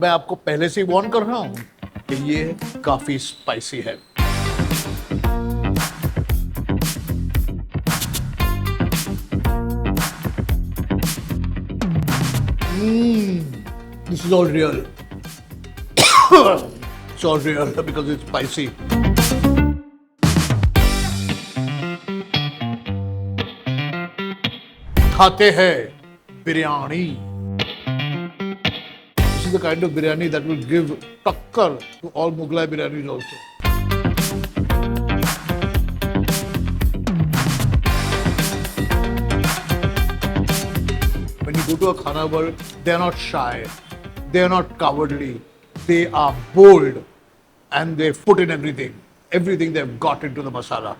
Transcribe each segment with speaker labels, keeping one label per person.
Speaker 1: मैं आपको पहले से ही वार्न कर रहा हूं कि ये काफी स्पाइसी है। This is all real. It's all real because it's spicy. खाते हैं biryani. This is the kind of biryani that will give takkar to all Mughlai biryanis also. When you go to a Khana world, they are not shy, they are not cowardly, they are bold, and they put in everything they've got into the masala.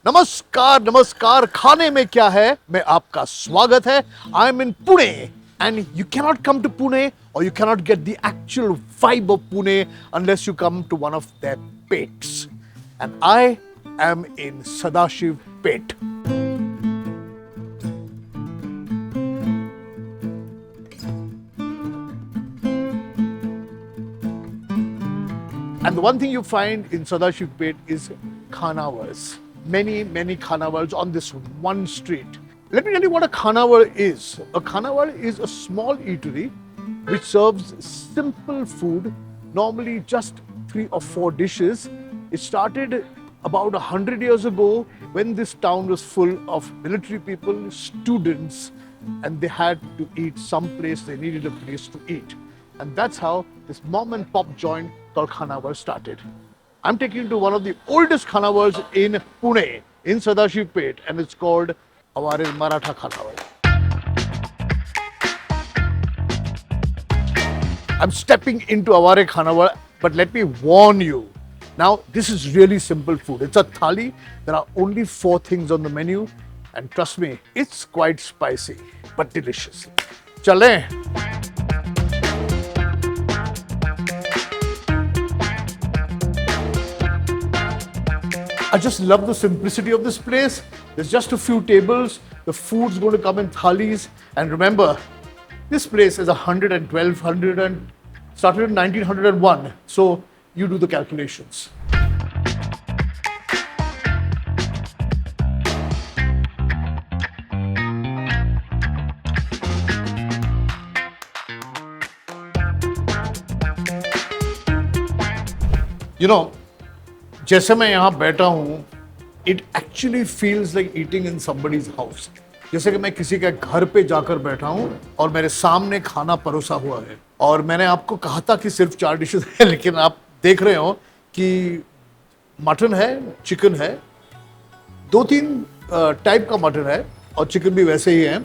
Speaker 1: नमस्कार नमस्कार, खाने में क्या है में आपका स्वागत है. I am in Pune and you cannot come to Pune or you cannot get the actual vibe of Pune unless you come to one of their pets. And I am in Sadashiv Pet. And the one thing you find in Sadashiv Pet is khanavars. Many khanavars on this one street. Let me tell you what a khanavar is. A khanavar is a small eatery which serves simple food, normally just 3 or 4 dishes. It started about 100 years ago when this town was full of military people, students, and they had to eat someplace, they needed a place to eat. And that's how this mom and pop joint called Khanavar started. I'm taking you to one of the oldest Khanavars in Pune, in Sadashiv Pet, and it's called Aware Maratha Khanavar. I'm stepping into Aware Khanavar, but let me warn you. Now, this is really simple food. It's a thali. There are only 4 things on the menu, and trust me, it's quite spicy, but delicious. Chale. I just love the simplicity of this place. There's just a few tables. The food's going to come in thalis. And remember, this place is 112, started in 1901. So you do the calculations. You know, जैसे मैं यहाँ बैठा हूँ, it actually feels like eating in somebody's house. जैसे कि मैं किसी के घर पे जाकर बैठा हूँ और मेरे सामने खाना परोसा हुआ है. और मैंने आपको कहा था कि सिर्फ 4 डिशेस है, लेकिन आप देख रहे हो कि मटन है, चिकन है, 2-3 टाइप का मटन है और चिकन भी वैसे ही है.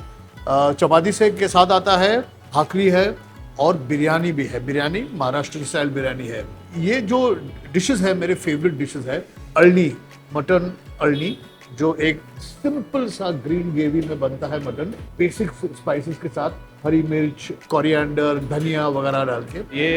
Speaker 1: चपाती से के साथ आता है, भाकरी है और बिरयानी भी है. बिरयानी महाराष्ट्र स्टाइल बिरयानी है. ये जो डिशेस है, मेरे फेवरेट डिशेस है अळणी, मटन अळणी, जो एक सिंपल सा ग्रीन ग्रेवी में बनता है मटन, बेसिक स्पाइसेस के साथ, हरी मिर्च, कोरिएंडर, धनिया वगैरह डाल के.
Speaker 2: ये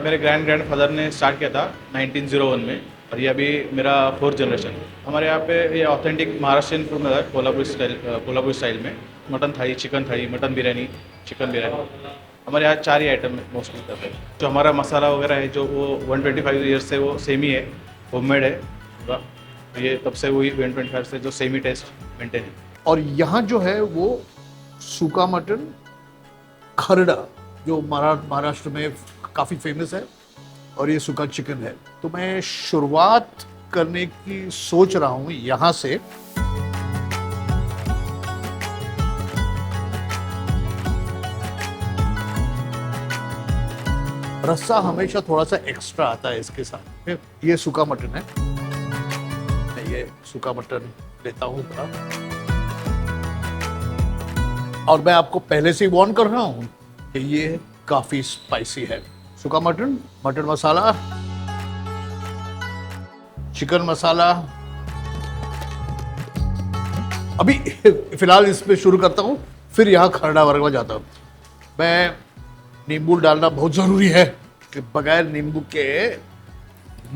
Speaker 2: मेरे ग्रैंडफादर ने स्टार्ट किया था 1901 में और ये अभी मेरा 4th जनरेशन. हमारे यहाँ पे ये ऑथेंटिक महाराष्ट्रियन फूड मिलता है कोल्हापुर स्टाइल में. मटन थाली, चिकन थाली, मटन बिरयानी, चिकन बिरयानी. हमारे यहाँ 4 ही आइटम मोस्टली करते हैं. जो हमारा मसाला वगैरह है, जो वो 125 ईयर्स से वो सेम ही है, होममेड है. ये तब से वही 125 से जो सेम ही टेस्ट मेंटेन है.
Speaker 1: और यहाँ जो है वो सूखा मटन खरड़ा, जो महाराष्ट्र में काफ़ी फेमस है, और ये सूखा चिकन है. तो मैं शुरुआत करने की सोच रहा हूँ यहाँ से. रस्सा हमेशा थोड़ा सा एक्स्ट्रा आता है इसके साथ. ये सूखा मटन है, मैं ये सूखा मटन लेता हूँ थोड़ा. और मैं आपको पहले से ही वार्न कर रहा हूँ कि ये काफी स्पाइसी है. सूखा मटन, मटन मसाला, चिकन मसाला. अभी फिलहाल इस पे शुरू करता हूँ, फिर यहाँ खरड़ा वर्ग जाता हूँ. मैं नींबू डालना बहुत जरूरी है कि बगैर नींबू के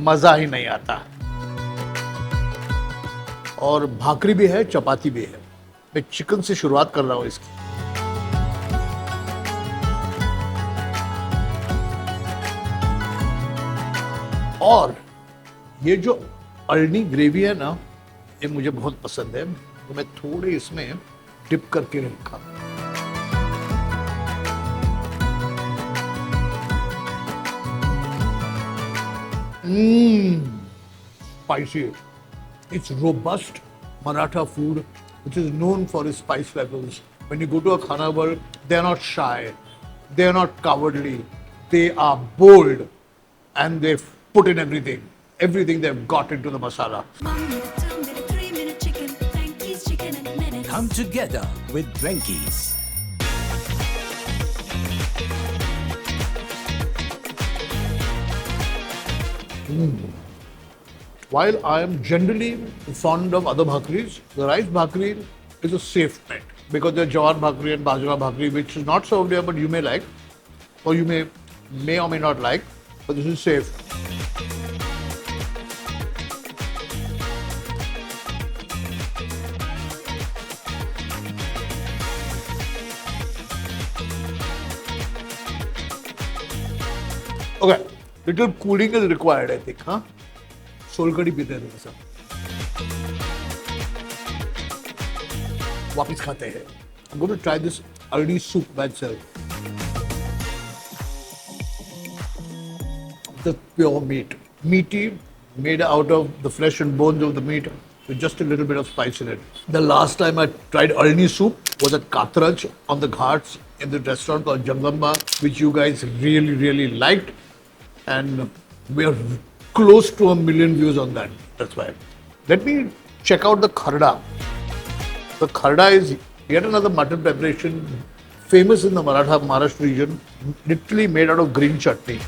Speaker 1: मजा ही नहीं आता. और भाकरी भी है, चपाती भी है। मैं चिकन से शुरुआत कर रहा हूँ इसकी। और ये जो अळनी ग्रेवी है ना, ये मुझे बहुत पसंद है, तो मैं थोड़े इसमें डिप करके रखा। Spicy. It's robust Maratha food, which is known for its spice levels. When you go to a Khana world, they are not shy, they are not cowardly, they are bold, and they've put in everything. Everything they've got into the masala.
Speaker 3: 1 minute, 2 minute, 3 minute chicken, Frankie's chicken in minutes.
Speaker 4: Come together with Venky's.
Speaker 1: While I am generally fond of other bhakris, the rice bhakri is a safe bet because there's jawar bhakri and bajra bhakri, which is not served here, but you may like, or you may or may not like, but this is safe. Okay, little cooling is required, I think, huh? सोलकड़ी पीते हैं थोड़ा सा, वापिस खाते हैं। I'm going to try this already soup by itself. The pure meat, meaty, made out of the flesh and bones of the meat with just a little bit of spice in it. The last time I tried alni soup was at Katraj on the Ghats in the restaurant called Jangamba, which you guys really liked, and we are close to 1 million views on that. That's why. Let me check out the kharda. The kharda is yet another mutton preparation famous in the Maharashtra region, literally made out of green chutney.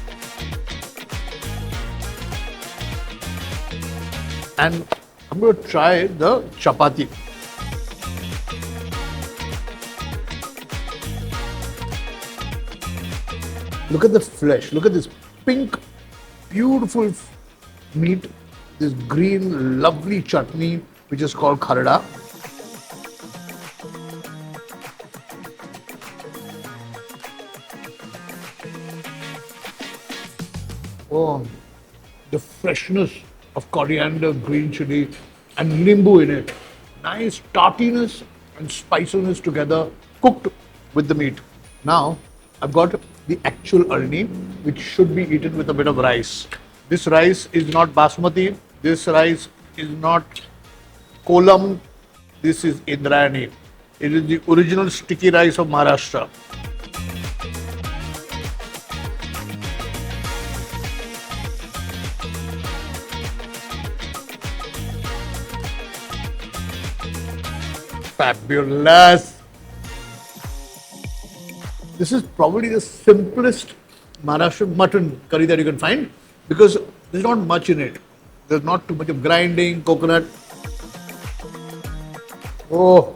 Speaker 1: And I'm going to try the chapati. Look at the flesh. Look at this pink, beautiful meat, this green, lovely chutney, which is called kharda. Oh, the freshness of coriander, green chili, and nimbu in it. Nice tartiness and spiciness together, cooked with the meat. Now, I've got the actual alni, which should be eaten with a bit of rice. This rice is not basmati. This rice is not kolam. This is Indrayani. It is the original sticky rice of Maharashtra. Fabulous. This is probably the simplest Maharashtrian mutton curry that you can find because there's not much in it. There's not too much of grinding, coconut. Oh,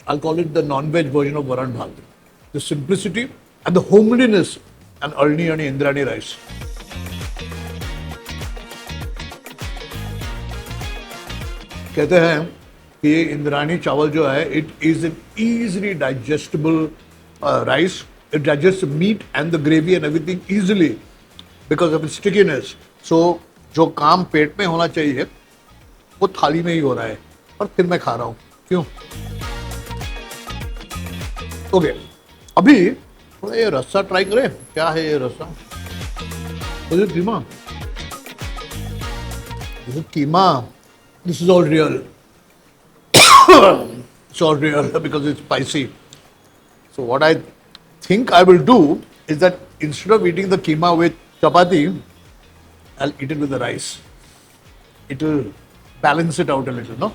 Speaker 1: I'll call it the non-veg version of Varan Bhat. The simplicity and the homeliness and alni and Indrani rice. कहते हैं कि ये इंद्रानी चावल जो है, it is an easily digestible rice. It digests meat and the gravy and everything easily because of its stickiness. So जो काम पेट में होना चाहिए वो थाली में ही हो रहा है और फिर मैं खा रहा हूँ। क्यों? ओके, अभी थोड़ा ये रस्सा ट्राई करें। क्या है ये रस्सा? Is it keema? Is it keema? This is all real. It's all real because it's spicy. So what I think I will do is that instead of eating the keema with chapati, I'll eat it with the rice. It will balance it out a little, no?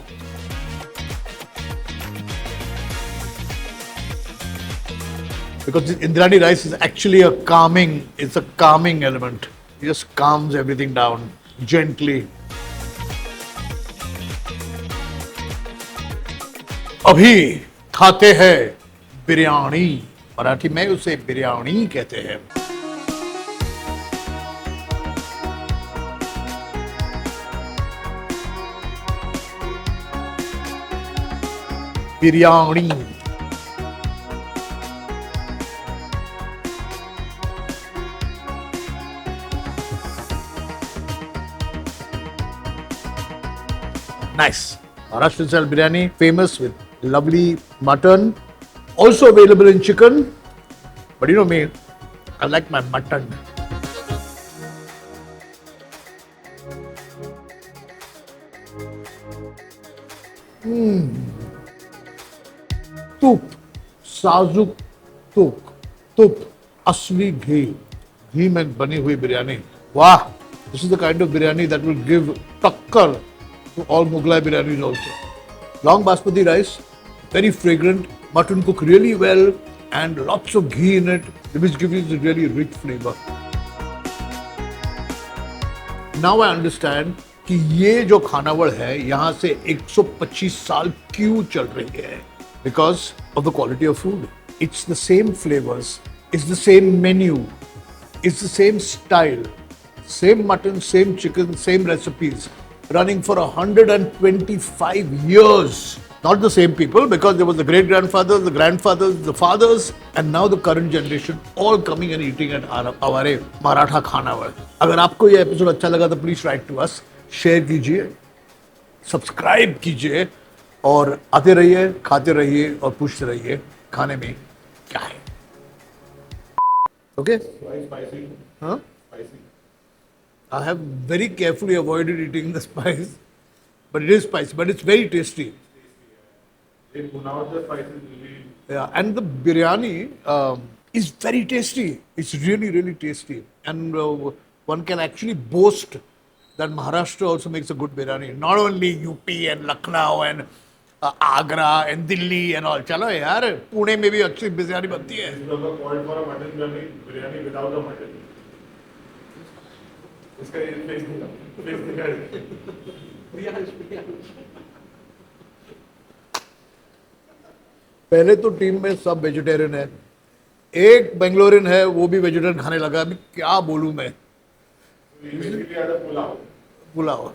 Speaker 1: Because the Indrani rice is actually it's a calming element. It just calms everything down gently. अभी खाते हैं बिरयानी। मराठी में उसे बिरयानी कहते हैं। Biryani. Nice. Maharashtrian style biryani, famous with lovely mutton, also available in chicken. But you know me, I like my mutton. तूप, साजुक तूप, असली घी में बनी हुई बिरयानी. वाह! This is the kind of biryani that will give takkar to all Mughlai biryanis also. Long basmati rice, very fragrant, mutton cooked really well, and lots of ghee in it, which gives it a really rich flavor. Now I understand कि ये जो खानावड़ है यहाँ से 125 साल क्यों चल रही है. Because of the quality of food. It's the same flavors, it's the same menu, it's the same style, same mutton, same chicken, same recipes, running for 125 years. Not the same people, because there was the great grandfathers, the grandfathers, the fathers, and now the current generation all coming and eating at our Maratha Khanawar. अगर आपको ये episode अच्छा लगा तो please write to us, share कीजिए, subscribe कीजिए और आते रहिए, खाते रहिए और पूछते रहिए खाने में क्या है. ओके? हाँ? I have very carefully avoided eating the spice, but it is spicy, but it's very tasty. Yeah, and the biryani is very tasty. It's really, really tasty. And one can actually boast that Maharashtra also makes a good biryani. Not only UP and Lucknow and Agra and Delhi and all. चलो यार, पुणे में भी अच्छी बिरयानी बनती है. पहले तो team में सब वेजिटेरियन है, एक बेंगलोरियन है वो भी वेजिटेरियन खाने लगा. अभी क्या बोलूं मैं. पुलाव.